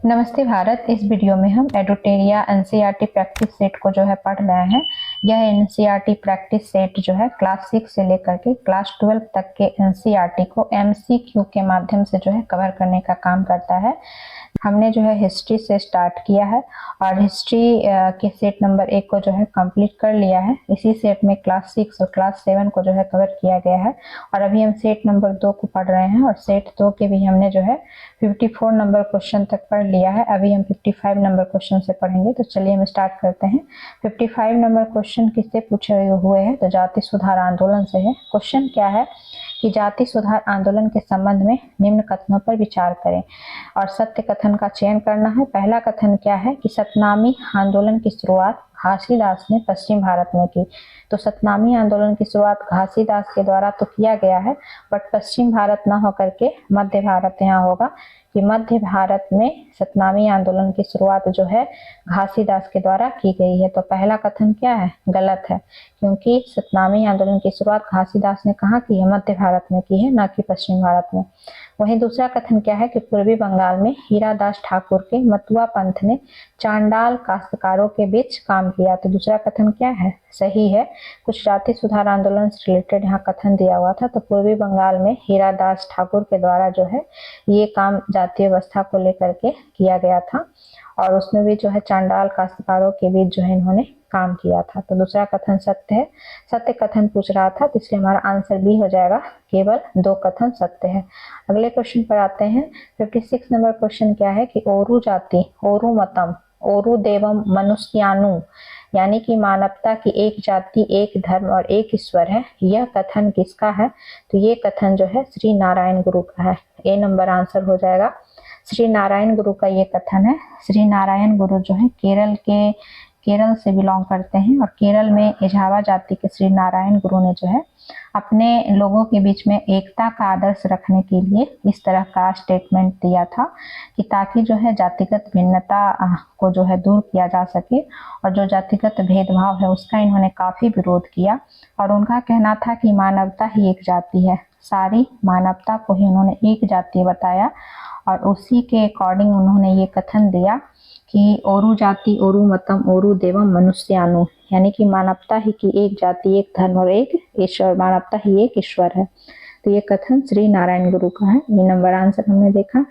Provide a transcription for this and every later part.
नमस्ते भारत। इस वीडियो में हम एडुटेरिया एनसीईआरटी प्रैक्टिस सेट को जो है पढ़ रहे हैं। यह एनसीईआरटी प्रैक्टिस सेट जो है क्लास 6 से लेकर के क्लास 12 तक के एनसीईआरटी को एमसीक्यू के माध्यम से जो है कवर करने का काम करता है। हमने जो है हिस्ट्री से स्टार्ट किया है और हिस्ट्री के सेट नंबर 1 को जो है कंप्लीट कर लिया है। इसी सेट में क्लास 6 और क्लास 7 को जो है कवर किया गया है और अभी हम सेट नंबर 2 को पढ़ रहे हैं और सेट 2 के भी हमने जो है 54 नंबर क्वेश्चन तक पढ़ लिया है। अभी हम 55 नंबर क्वेश्चन से पढ़ेंगे। तो चलिए हम स्टार्ट करते हैं। 55 नंबर क्वेश्चन किससे पूछे हुए हैं? तो जाति सुधार आंदोलन से है। क्वेश्चन क्या है कि जाति सुधार आंदोलन के संबंध में निम्न कथनों पर विचार करें और सत्य कथन का चयन करना है। पहला कथन क्या है कि सतनामी आंदोलन की शुरुआत घासीदास ने पश्चिम भारत में की। तो सतनामी आंदोलन की शुरुआत घासीदास के द्वारा तो किया गया है, बट पश्चिम भारत ना होकर के मध्य भारत यहाँ होगा कि मध्य भारत में सतनामी आंदोलन की शुरुआत जो है घासीदास के द्वारा की गई है। तो पहला कथन क्या है? गलत है, क्योंकि सतनामी आंदोलन की शुरुआत घासीदास ने कहाँ की है? मध्य भारत में की है, ना कि पश्चिम भारत में। वहीं दूसरा कथन क्या है कि पूर्वी बंगाल में हीरादास ठाकुर के मतुआ पंथ ने चांडाल काश्तकारों के बीच काम किया। तो दूसरा कथन क्या है? सही है। कुछ जाति सुधार आंदोलन से रिलेटेड यहाँ कथन दिया हुआ था। तो पूर्वी बंगाल में हीरादास ठाकुर के द्वारा जो है ये काम जातीय व्यवस्था को लेकर के किया गया था और उसमें भी जो है चांडाल काश्तकारों के बीच जो है इन्होंने काम किया था। तो दूसरा कथन सत्य है। सत्य कथन पूछ रहा था, तो इसलिए हमारा आंसर बी हो जाएगा। केवल 2 कथन सत्य है। अगले क्वेश्चन पर आते हैं। 56 नंबर क्वेश्चन क्या है कि ओरू जाति, ओरू मतम, ओरू देवम मनुष्यानु, यानी कि मानवता की एक जाति, एक धर्म और एक ईश्वर है। यह कथन किसका है? तो ये कथन जो है श्री नारायण गुरु का है। ए नंबर आंसर हो जाएगा। श्री नारायण गुरु का ये कथन है। श्री नारायण गुरु जो है केरल से बिलोंग करते हैं और केरल में एझावा जाति के श्री नारायण गुरु ने जो है अपने लोगों के बीच में एकता का आदर्श रखने के लिए इस तरह का स्टेटमेंट दिया था कि ताकि जो है जातिगत भिन्नता को जो है दूर किया जा सके और जो जातिगत भेदभाव है उसका इन्होंने काफी विरोध किया और उनका कहना था कि मानवता ही एक जाति है। सारी मानवता को ही उन्होंने एक जाति बताया और उसी के अकॉर्डिंग उन्होंने ये कथन दिया कि ओरू जाति, ओरू मतम, ओरू देवम मनुष्यानु, यानी कि मानवता ही की एक जाति, एक धर्म और एक ईश्वर, मानवता ही एक ईश्वर है। तो ये कथन श्री नारायण गुरु का है। ये नंबर आंसर हमने देखा।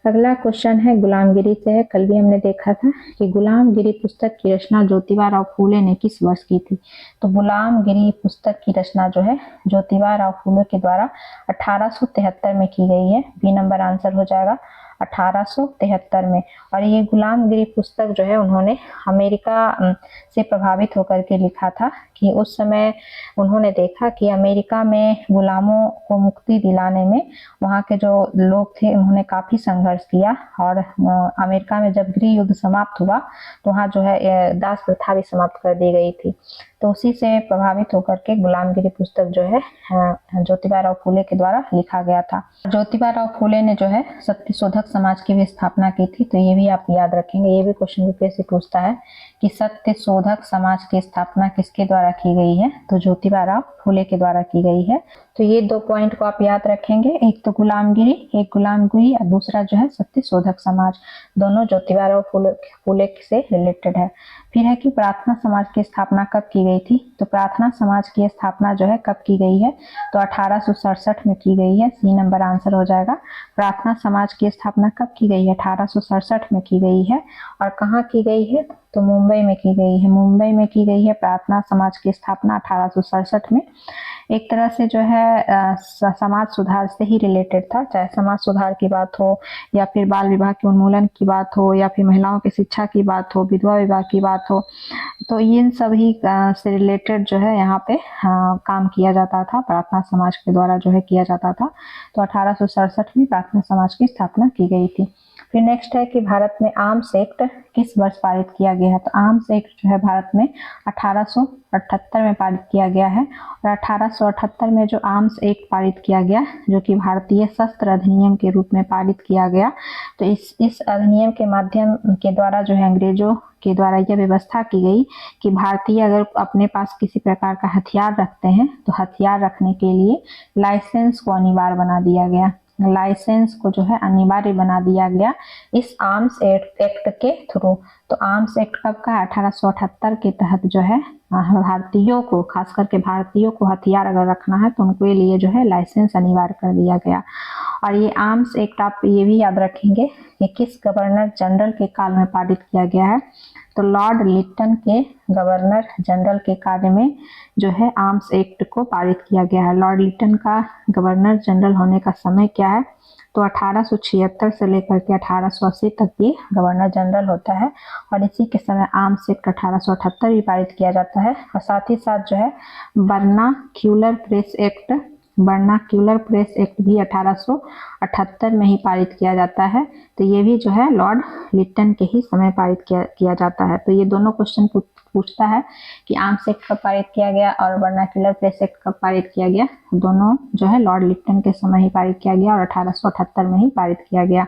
अगला क्वेश्चन है गुलामगिरी से है। कल भी हमने देखा था कि गुलामगिरी पुस्तक की रचना ज्योतिबा राव फूले ने किस वर्ष की थी? तो गुलामगिरी पुस्तक की रचना जो है ज्योतिबा राव फूले के द्वारा 1873 में की गई है। बी नंबर आंसर हो जाएगा 1873 में। और ये गुलामगिरी पुस्तक जो है उन्होंने अमेरिका से प्रभावित होकर के लिखा था कि उस समय उन्होंने देखा कि अमेरिका में गुलामों को मुक्ति दिलाने में वहाँ के जो लोग थे उन्होंने काफी संघर्ष किया और अमेरिका में जब गृह युद्ध समाप्त हुआ तो वहाँ जो है दास प्रथा भी समाप्त कर दी गई थी। तो उसी से प्रभावित होकर के गुलामगिरी पुस्तक जो है ज्योतिबा राव फूले के द्वारा लिखा गया था। ज्योतिबा राव फूले ने जो है सत्य शोधक समाज की भी स्थापना की थी। तो ये भी आप याद रखेंगे, ये भी क्वेश्चन यूपीएससी पूछता है कि सत्य शोधक समाज की स्थापना किसके द्वारा की गई है? तो ज्योतिबा राव फूले के द्वारा की गई है। तो ये 2 पॉइंट को आप याद रखेंगे, एक तो गुलामगिरी और दूसरा जो है सत्य शोधक समाज, दोनों ज्योतिबा राव फूले से रिलेटेड है। फिर है कि प्रार्थना समाज की स्थापना कब की गई थी? तो प्रार्थना समाज की स्थापना जो है कब की गई है? तो 1867 में की गई है। सी नंबर आंसर हो जाएगा। प्रार्थना समाज की स्थापना कब की गई है? 1867 में की गई है। और कहाँ की गई है? तो मुंबई में की गई है। मुंबई में की गई है प्रार्थना समाज की स्थापना 1867 में। एक तरह से जो है समाज सुधार से ही रिलेटेड था, चाहे समाज सुधार की बात हो या फिर बाल विवाह के उन्मूलन की बात हो या फिर महिलाओं की शिक्षा की बात हो, विधवा विवाह की बात हो, तो इन सभी से रिलेटेड जो है यहाँ पे काम किया जाता था, प्रार्थना समाज के द्वारा जो है किया जाता था। तो 1867 में प्रार्थना समाज की स्थापना की गई थी। फिर नेक्स्ट है कि भारत में आर्म्स एक्ट किस वर्ष पारित किया गया है? तो आर्म्स एक्ट जो है भारत में 1878 में पारित किया गया है और 1878 में जो आर्म्स एक्ट पारित किया गया जो कि भारतीय शस्त्र अधिनियम के रूप में पारित किया गया, तो इस अधिनियम के माध्यम के द्वारा जो है अंग्रेजों के द्वारा यह व्यवस्था की गई कि भारतीय अगर अपने पास किसी प्रकार का हथियार रखते हैं तो हथियार रखने के लिए लाइसेंस को अनिवार्य बना दिया गया। लाइसेंस को जो है अनिवार्य बना दिया गया इस आर्म्स एक्ट के थ्रू। तो आर्म्स एक्ट कब का? 1878 के तहत जो है भारतीयों को, खास करके भारतीयों को हथियार अगर रखना है तो उनके लिए जो है लाइसेंस अनिवार्य कर दिया गया। और ये आर्म्स एक्ट आप ये भी याद रखेंगे कि किस गवर्नर जनरल के काल में पारित किया गया है? तो लॉर्ड लिटन के गवर्नर जनरल के कार्य में जो है आर्म्स एक्ट को पारित किया गया है। लॉर्ड लिटन का गवर्नर जनरल होने का समय क्या है? तो 1876 से लेकर के 1880 तक ये गवर्नर जनरल होता है। और इसी के समय आर्म्स एक्ट 1878 भी पारित किया जाता है। और साथ ही साथ जो है वर्नाक्यूलर प्रेस एक्ट भी 1878 में ही पारित किया जाता है। तो ये भी जो है लॉर्ड लिटन के ही समय पारित किया जाता है। तो ये दोनों क्वेश्चन पूछता है कि आर्म्स एक्ट कब पारित किया गया और वर्नाक्यूलर प्रेस एक्ट कब पारित किया गया। दोनों जो है लॉर्ड लिटन के समय ही पारित किया गया और 1878 में ही पारित किया गया।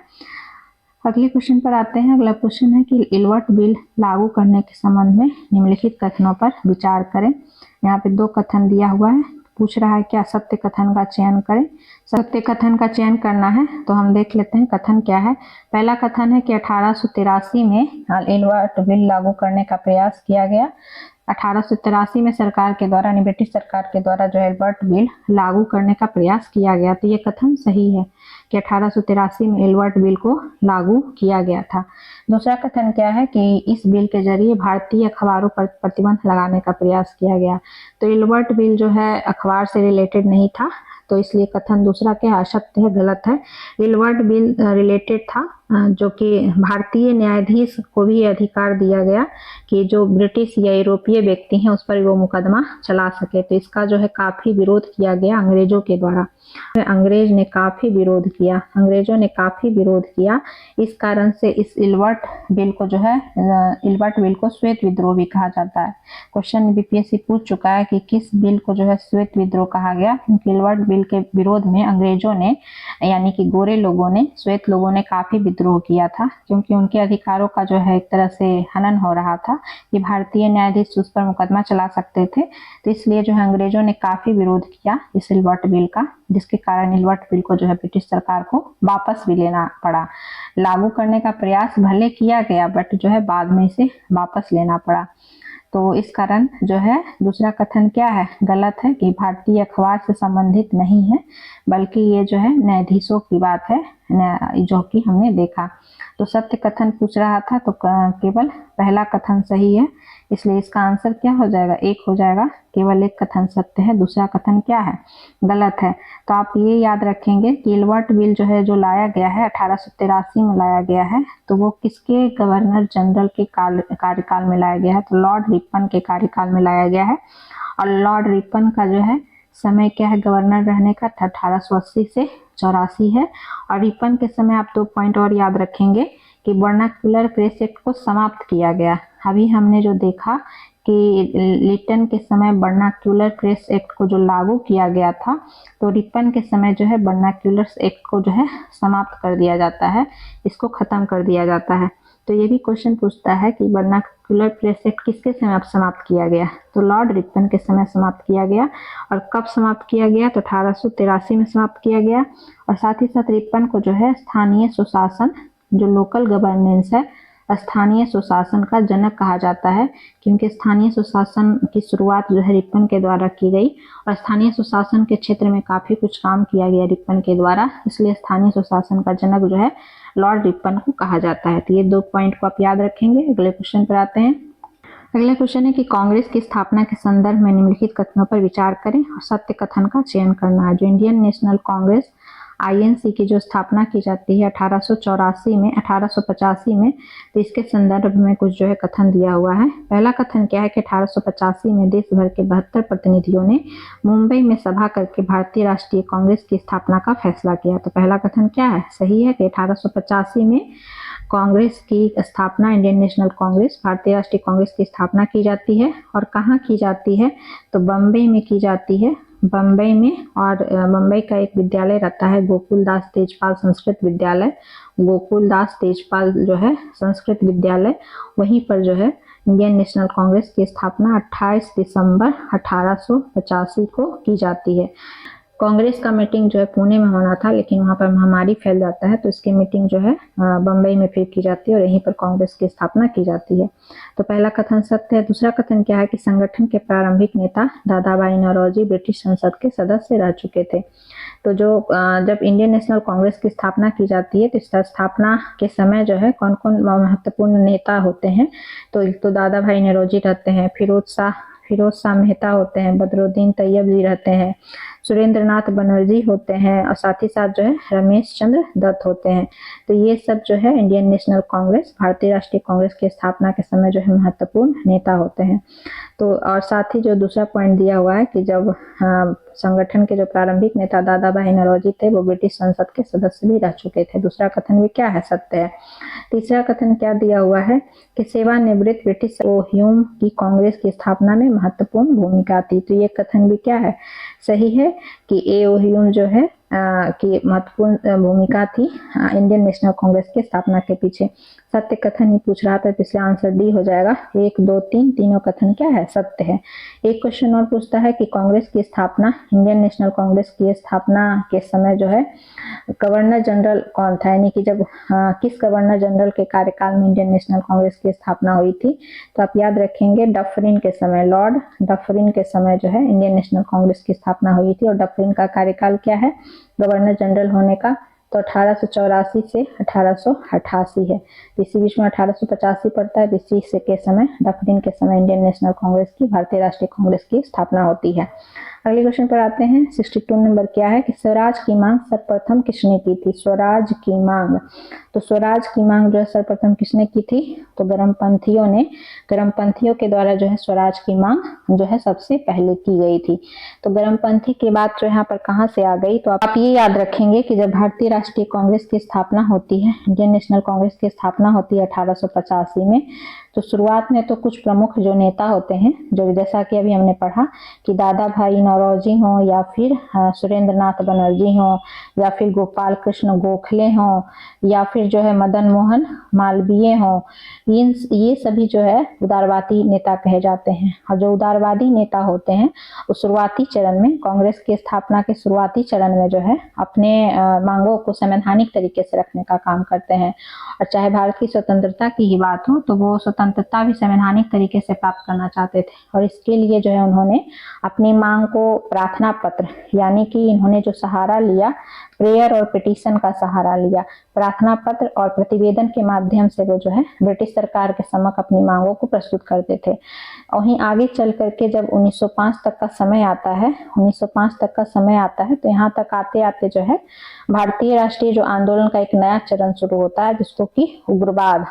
अगले क्वेश्चन पर आते हैं। अगला क्वेश्चन है कि इल्वर्ट बिल लागू करने के संबंध में निम्नलिखित कथनों पर विचार करें। यहाँ पे 2 कथन दिया हुआ है। पूछ रहा है क्या सत्य कथन का चयन करें। सत्य कथन का चयन करना है तो हम देख लेते हैं कथन क्या है। पहला कथन है कि 1883 में इल्वर्ट बिल लागू करने का प्रयास किया गया। 1883 में सरकार के द्वारा, यानी ब्रिटिश सरकार के द्वारा जो है इल्वर्ट बिल लागू करने का प्रयास किया गया। तो ये कथन सही है कि 1883 में इल्वर्ट बिल को लागू किया गया था। दूसरा कथन क्या है कि इस बिल के जरिए भारतीय अखबारों पर प्रतिबंध लगाने का प्रयास किया गया। तो इल्वर्ट बिल जो है अखबार से रिलेटेड नहीं था, तो इसलिए कथन दूसरा क्या है? असत्य है, गलत है। इल्वर्ट बिल रिलेटेड था जो कि भारतीय न्यायाधीश को भी अधिकार दिया गया कि जो ब्रिटिश या यूरोपीय व्यक्ति हैं उस पर वो मुकदमा चला सके। तो इसका जो है काफी विरोध किया गया अंग्रेजों के द्वारा। अंग्रेजों ने काफी विरोध किया। इस कारण से इस इल्वर्ट बिल को जो है इल्वर्ट बिल को श्वेत विद्रोह भी कहा जाता है। क्वेश्चन बीपीएससी पूछ चुका है कि किस बिल को जो है श्वेत विद्रोह कहा गया, क्योंकि इल्वर्ट बिल के विरोध में अंग्रेजों ने, यानी कि गोरे लोगों ने, श्वेत लोगों ने काफी विद्रोह किया था, क्योंकि उनके अधिकारों का जो है एक तरह से हनन हो रहा था कि भारतीय न्यायाधीश उस पर मुकदमा चला सकते थे। तो इसलिए जो है अंग्रेजों ने काफी विरोध किया इस इल्वर्ट बिल का, जिसके कारण इल्वर्ट बिल को जो है ब्रिटिश सरकार को वापस भी लेना पड़ा। लागू करने का प्रयास भले किया गया बट जो है बाद में इसे वापस लेना पड़ा। तो इस कारण जो है दूसरा कथन क्या है? गलत है कि भारतीय अखबार से संबंधित नहीं है, बल्कि ये जो है न्यायाधीशों की बात है जो कि हमने देखा। तो सत्य कथन पूछ रहा था तो केवल पहला कथन सही है, इसलिए इसका आंसर क्या हो जाएगा? 1 हो जाएगा। केवल एक कथन सत्य है, दूसरा कथन क्या है? गलत है। तो आप ये याद रखेंगे कि इल्वर्ट बिल जो है जो लाया गया है 1883 में लाया गया है, तो वो किसके गवर्नर जनरल के कार्यकाल में लाया गया है? तो लॉर्ड रिपन के कार्यकाल में लाया गया है। और लॉर्ड रिपन का जो है समय क्या है गवर्नर रहने का? 1880 से 84 है। और रिपन के समय आप 2 पॉइंट और याद रखेंगे कि वर्नाक्यूलर प्रेस एक्ट को समाप्त किया गया। अभी हमने जो देखा कि लिटन के समय वर्नाक्यूलर प्रेस एक्ट को जो लागू किया गया था, तो रिपन के समय जो है वर्नाक्यूलर एक्ट को जो है समाप्त कर दिया जाता है, इसको खत्म कर दिया जाता है। तो ये भी क्वेश्चन पूछता है कि वर्नाक्यूलर प्रेस एक्ट किसके समय समाप्त किया गया? तो लॉर्ड रिपन के समय समाप्त किया गया। और कब समाप्त किया गया? तो 1883 में समाप्त किया गया। और साथ ही साथ रिपन को जो है स्थानीय सुशासन, जो लोकल गवर्नेंस है, स्थानीय सुशासन का जनक कहा जाता है, क्योंकि स्थानीय सुशासन की शुरुआत जो है रिपन के द्वारा की गई। और स्थानीय सुशासन के क्षेत्र में काफी कुछ काम किया गया रिपन के द्वारा, इसलिए स्थानीय सुशासन का जनक जो है लॉर्ड रिपन को कहा जाता है। तो ये 2 पॉइंट को आप याद रखेंगे। अगले क्वेश्चन पर आते हैं। अगला क्वेश्चन है कि कांग्रेस की स्थापना के संदर्भ में निम्नलिखित कथनों पर विचार करें और सत्य कथन का चयन करना है। जो इंडियन नेशनल कांग्रेस INC की जो स्थापना की जाती है 1884 में, 1885 में, तो इसके संदर्भ में कुछ जो है कथन दिया हुआ है। पहला कथन क्या है कि 1885 में देश भर के 72 प्रतिनिधियों ने मुंबई में सभा करके भारतीय राष्ट्रीय कांग्रेस की स्थापना का फैसला किया। तो पहला कथन क्या है? सही है कि 1885 में कांग्रेस की स्थापना, इंडियन नेशनल कांग्रेस, भारतीय राष्ट्रीय कांग्रेस की स्थापना की जाती है। और कहाँ की जाती है? तो बम्बई में की जाती है, बम्बई में। और बम्बई का एक विद्यालय रहता है गोकुलदास तेजपाल संस्कृत विद्यालय, गोकुलदास तेजपाल जो है संस्कृत विद्यालय, वहीं पर जो है इंडियन नेशनल कांग्रेस की स्थापना 28 दिसंबर 1885 को की जाती है। कांग्रेस का मीटिंग जो है पुणे में होना था, लेकिन वहां पर महामारी फैल जाता है, तो इसकी मीटिंग जो है बम्बई में फिर की जाती है और यहीं पर कांग्रेस की स्थापना की जाती है। तो पहला कथन सत्य है। दूसरा कथन क्या है कि संगठन के प्रारंभिक नेता दादा भाई नौरोजी ब्रिटिश संसद के सदस्य रह चुके थे। तो जब इंडियन नेशनल कांग्रेस की स्थापना की जाती है, तो इस स्थापना के समय जो है कौन कौन महत्वपूर्ण नेता होते हैं, तो दादा भाई नौरोजी रहते हैं, फिरोज शाह मेहता होते हैं, बदरुद्दीन तैयब जी रहते हैं, सुरेंद्र नाथ बनर्जी होते हैं और साथ ही साथ जो है रमेश चंद्र दत्त होते हैं। तो ये सब जो है इंडियन नेशनल कांग्रेस, भारतीय राष्ट्रीय कांग्रेस की स्थापना के समय जो है महत्वपूर्ण नेता होते हैं। तो और साथ ही जो दूसरा पॉइंट दिया हुआ है कि जब संगठन के जो प्रारंभिक नेता दादा भाई नौरोजी थे वो ब्रिटिश संसद के सदस्य भी रह चुके थे। दूसरा कथन भी क्या है, सत्य है। तीसरा कथन क्या दिया हुआ है कि सेवानिवृत्त ब्रिटिश ह्यूम की कांग्रेस की स्थापना में महत्वपूर्ण भूमिका थी। तो ये कथन भी क्या है, सही है कि ह्यूम जो है की महत्वपूर्ण भूमिका थी इंडियन नेशनल कांग्रेस की स्थापना के पीछे। सत्य कथन ही पूछ रहा था, तो इसलिए आंसर डी हो जाएगा। 1, 2, 3 तीनों कथन क्या है, सत्य है। एक क्वेश्चन और पूछता है कि कांग्रेस की स्थापना, इंडियन नेशनल कांग्रेस की स्थापना के समय जो है गवर्नर जनरल कौन था, यानी कि जब किस गवर्नर जनरल के कार्यकाल में इंडियन नेशनल कांग्रेस की स्थापना हुई थी। तो आप याद रखेंगे डफरिन के समय, लॉर्ड डफरिन के समय जो है इंडियन नेशनल कांग्रेस की स्थापना हुई थी। और डफरिन का कार्यकाल क्या है, गवर्नर जनरल होने का, तो 1884 से 1888 है। इसी बीच में 1885 पड़ता है। इसी से के समय, डफरिन के समय इंडियन नेशनल कांग्रेस की, भारतीय राष्ट्रीय कांग्रेस की स्थापना होती है। अगले क्वेश्चन पर आते हैं। 62 नंबर क्या है कि स्वराज की मांग सर्वप्रथम किसने की थी, स्वराज की मांग। तो स्वराज की मांग जो है सर्वप्रथम किसने की थी, तो गरमपंथियों ने, गरमपंथियों के द्वारा जो है स्वराज की मांग जो है सबसे पहले की गई थी। तो गरमपंथी की बात जो यहाँ पर कहाँ से आ गई, तो आप ये याद रखेंगे कि जब भारतीय राष्ट्रीय कांग्रेस की स्थापना होती है, इंडियन नेशनल कांग्रेस की स्थापना होती है 1885 में, तो शुरुआत में तो कुछ प्रमुख जो नेता होते हैं, जो जैसा कि अभी हमने पढ़ा कि दादा भाई नौरोजी हो, या फिर सुरेंद्र नाथ बनर्जी हो, या फिर गोपाल कृष्ण गोखले हो, या फिर जो है मदन मोहन मालवीय हो, ये सभी जो है उदारवादी नेता कहे जाते हैं। और जो उदारवादी नेता होते हैं वो शुरुआती चरण में, कांग्रेस की स्थापना के शुरुआती चरण में जो है अपने मांगों को संवैधानिक तरीके से रखने का काम करते हैं। और चाहे भारत की स्वतंत्रता की ही बात हो, तो वो स्वतंत्रता भी संवैधानिक तरीके से प्राप्त करना चाहते थे। और इसके लिए जो है उन्होंने अपनी मांग को प्रार्थना पत्र, यानी कि इन्होंने जो सहारा लिया, प्रेयर और पिटीशन का सहारा लिया, प्रार्थना पत्र और प्रतिवेदन के माध्यम से वो जो है ब्रिटिश सरकार के समक्ष अपनी मांगों को प्रस्तुत करते थे। वहीं आगे चल करके जब 1905 तक का समय आता है, 1905 तक का समय आता है, तो यहाँ तक आते आते जो है भारतीय राष्ट्रीय जो आंदोलन का एक नया चरण शुरू होता है, जिसको कि उग्रवाद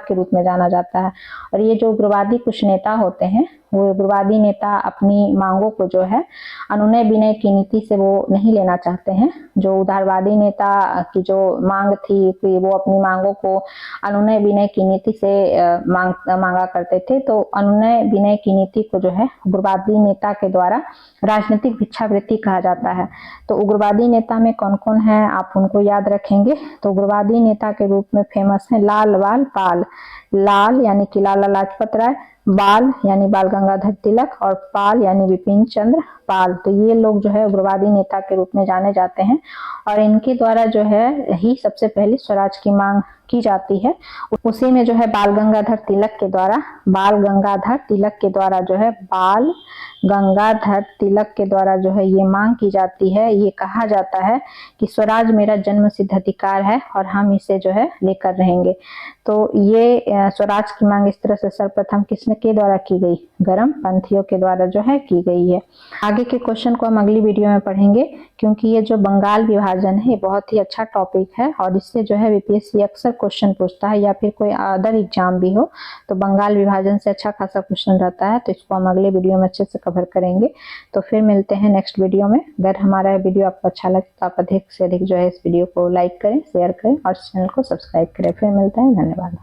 के रूप में जाना जाता है। और ये जो उग्रवादी कुछ नेता होते हैं, वो उग्रवादी नेता अपनी मांगों को जो है अनुनय विनय की नीति से वो नहीं लेना चाहते हैं। जो उदारवादी नेता की जो मांग थी कि वो अपनी मांगों को अनुनय विनय की नीति से मांगा करते थे, तो अनुनय विनय की नीति को जो है उग्रवादी नेता के द्वारा राजनीतिक भिक्षावृत्ति कहा जाता है। तो उग्रवादी नेता में कौन कौन है, आप उनको याद रखेंगे। तो उग्रवादी नेता के रूप में फेमस है लाल बाल पाल। लाल यानी कि लाला लाजपत राय, बाल यानी बाल गंगाधर तिलक, और पाल यानी बिपिन चंद्र पाल। तो ये लोग जो है उग्रवादी नेता के रूप में जाने जाते हैं। और इनके द्वारा जो है ही सबसे पहले स्वराज की मांग की जाती है। उसी में जो है बाल गंगाधर तिलक के द्वारा जो है ये मांग की जाती है। ये कहा जाता है कि स्वराज मेरा जन्म सिद्ध अधिकार है और हम इसे जो है लेकर रहेंगे। तो ये स्वराज की मांग इस तरह से सर्वप्रथम किसके द्वारा की गई, गरमपंथियों के द्वारा जो है की गई है। आगे के क्वेश्चन को हम अगली वीडियो में पढ़ेंगे, क्योंकि ये जो बंगाल विभाजन है ये बहुत ही अच्छा टॉपिक है और इससे जो है बीपीएससी अक्सर क्वेश्चन पूछता है, या फिर कोई अदर एग्जाम भी हो तो बंगाल विभाजन से अच्छा खासा क्वेश्चन रहता है। तो इसको हम अगले वीडियो में अच्छे से कवर करेंगे। तो फिर मिलते हैं नेक्स्ट वीडियो में। अगर हमारा वीडियो आपको अच्छा लगे तो आप अधिक से अधिक जो है इस वीडियो को लाइक करें, शेयर करें और चैनल को सब्सक्राइब करें। फिर मिलते हैं, धन्यवाद।